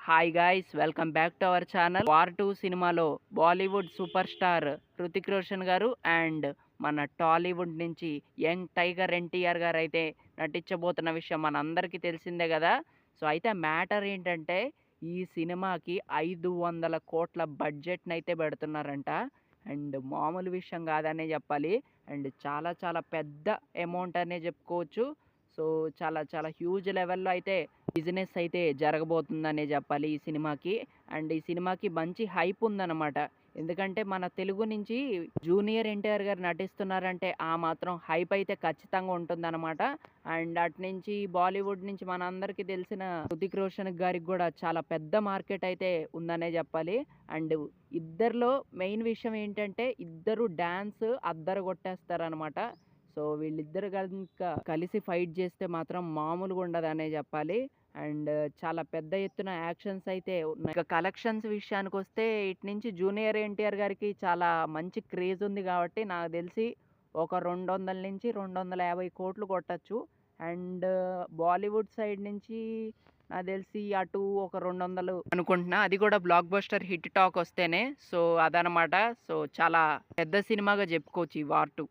Hi guys, welcome back to our channel. War 2 సినిమాలో Bollywood super star Hrithik Roshan గారు and మన టాలీవుడ్ నుంచి యంగ్ టైగర్ ఎన్టీఆర్ గారు అయితే నటించబోతున్న విషయం మనందరికీ తెలిసిందే కదా. సో అయితే మ్యాటర్ ఏంటంటే ఈ సినిమాకి 500 కోట్ల బడ్జెట్ని అయితే పెడుతున్నారంట. అండ్ మామూలు విషయం కాదనే చెప్పాలి. అండ్ చాలా చాలా పెద్ద అమౌంట్ అనే చెప్పుకోవచ్చు. సో చాలా చాలా హ్యూజ్ లెవెల్‌లో అయితే బిజినెస్ అయితే జరగబోతుందనే చెప్పాలి ఈ సినిమాకి. అండ్ ఈ సినిమాకి మంచి హైప్ ఉందన్నమాట. ఎందుకంటే మన తెలుగు నుంచి జూనియర్ ఎన్టీఆర్ గారు నటిస్తున్నారంటే ఆ మాత్రం హైప్ అయితే ఖచ్చితంగా ఉంటుందన్నమాట. అండ్ అటునుంచి బాలీవుడ్ నుంచి మనందరికీ తెలిసిన హృతిక్ రోషన్ గారికి కూడా చాలా పెద్ద మార్కెట్ అయితే ఉందనే చెప్పాలి. అండ్ ఇద్దరిలో మెయిన్ విషయం ఏంటంటే ఇద్దరు డాన్స్ అద్దరగొట్టేస్తారనమాట. సో వీళ్ళిద్దరు గనుక కలిసి ఫైట్ చేస్తే మాత్రం మామూలుగా ఉండదనే చెప్పాలి. అండ్ చాలా పెద్ద ఎత్తున యాక్షన్స్ అయితే ఉన్నాయి. ఇక కలెక్షన్స్ విషయానికొస్తే ఇటు నుంచి జూనియర్ ఎన్టీఆర్ గారికి చాలా మంచి క్రేజ్ ఉంది కాబట్టి నాకు తెలిసి ఒక 200-250 కోట్లు కొట్టచ్చు. అండ్ బాలీవుడ్ సైడ్ నుంచి నాకు తెలిసి అటు ఒక 200 అనుకుంటున్నా. అది కూడా బ్లాక్ బస్టర్ హిట్ టాక్ వస్తేనే. సో అదనమాట. సో చాలా పెద్ద సినిమాగా చెప్పుకోవచ్చు ఈ వార్ 2.